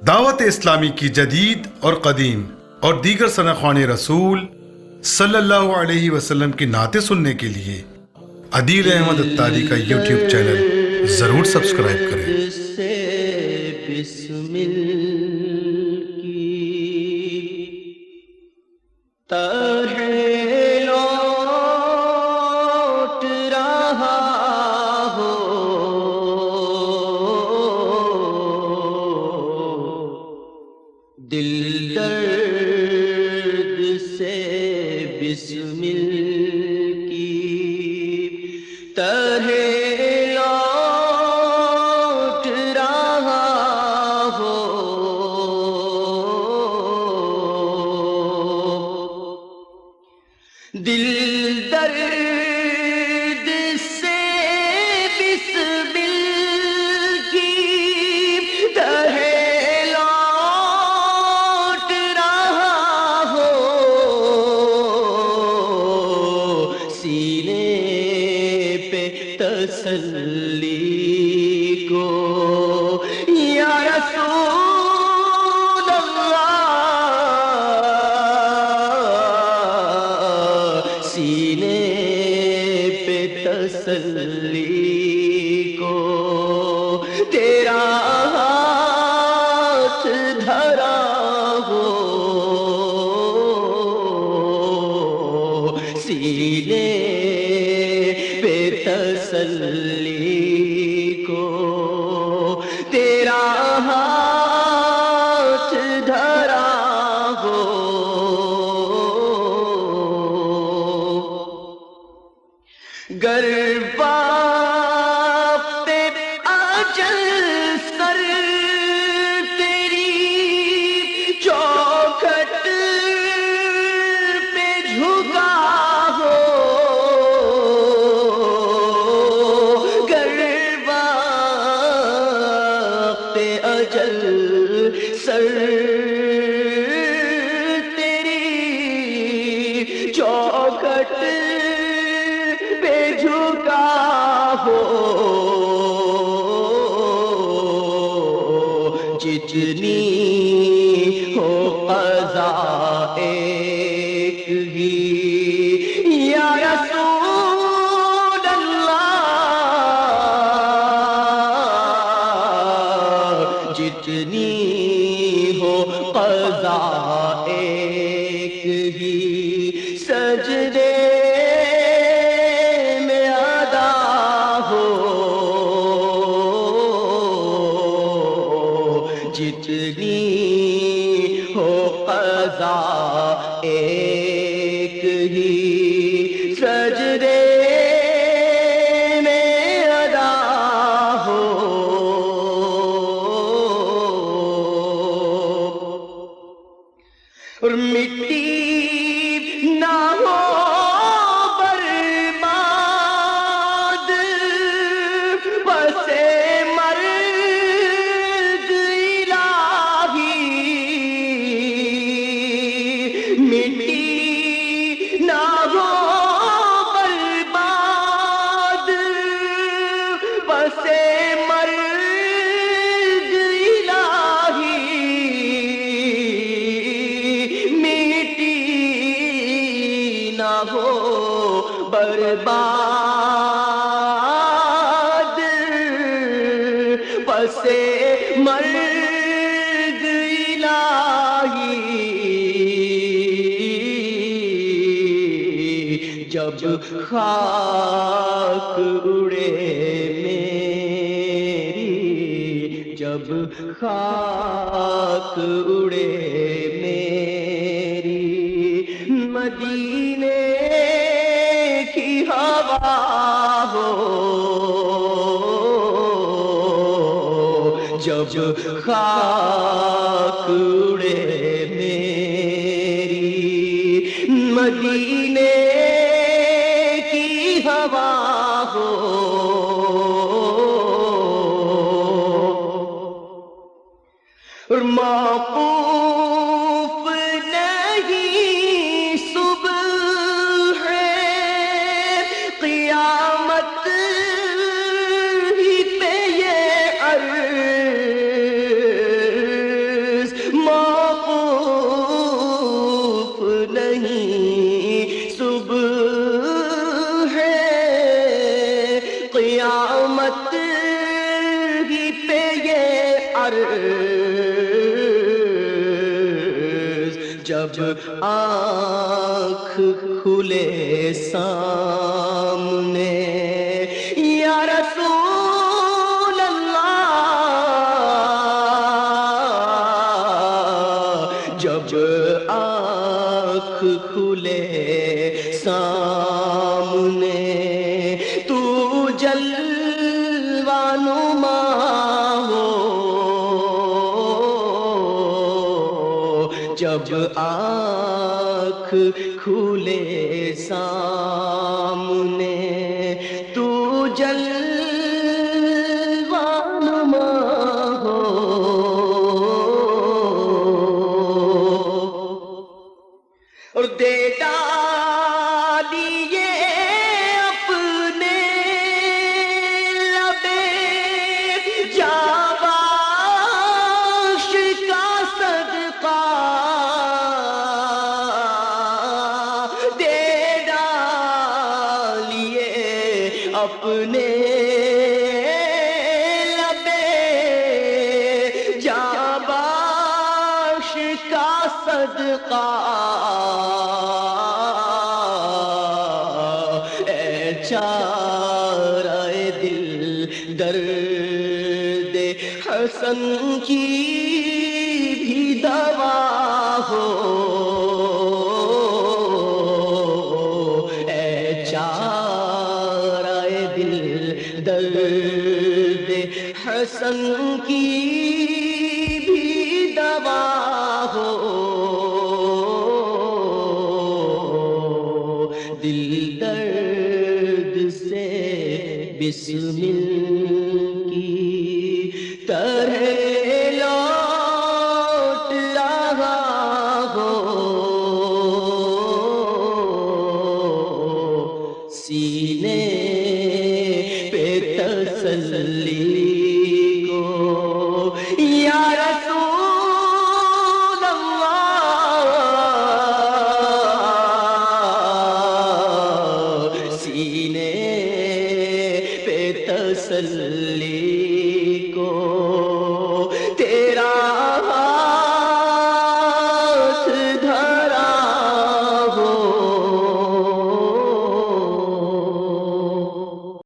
دعوت اسلامی کی جدید اور قدیم اور دیگر ثناءخوان رسول صلی اللہ علیہ وسلم کی نعتیں سننے کے لیے عدیل احمد اتاری کا یوٹیوب چینل ضرور سبسکرائب کریں۔ سے بسمل کی طرح لوٹ رہا ہو، دل درد سے بسمل کی طرح دل درد سے بسمل کی طرح لوٹ رہا ہو، سینے پہ تسلی کو یا رسول اللہ، سینے پہ تسلی کو تیرا ہاتھ دھرا ہو، سینے پہ تسلی کو تیرا ہاتھ دھرا ہو، گر وقت اجل سر تیری چوکھٹ پہ جھکا ہو، گر وقت اجل سر تیری چوکھٹ پہ جھکا ہو، جتنی ہو قضا ایک ہی یا رسول اللہ، جتنی ہو قضا ایک ہی سجدے میں ادا ہو، جتنی ہو قضا ایک ہی سجدے میں ادا ہو، اور مٹی نہ ہو برباد بس مرگ الہی، مٹی نہ ہو برباد بس مرگ الہی، مٹی نہ ہو برباد بس مرگ الہی، جب خاک اڑے میری، جب خاک اڑے میری، مدینے کی ہوا ہو، جب خاک اڑے میری، مدینے کی ہوا ہو، اور موقوف نہیں صبح ہے قیامت ہی پہ یہ عرض عرض جب آنکھ کھلے سامنے یا رسول اللہ، جب آنکھ کھلے سامنے تو جلوہ نما ہو، جب آنکھ کھلے سامنے تو جلوہ نما ہو، اور دے ڈالیے اپنے لبے جاواش کا صدقہ، دے ڈالیے اپنے لبے جاواش کا صدقہ، اے چارہ دل درد حسن کی بھی دوا ہو، اے چارہ دل درد حسن کی بھی دوا ہو، دل درد سے بسمل کی طرح لوٹ رہا ہو، سینے پہ تسلی کو یا رسول اللہ، سینے پہ تسلی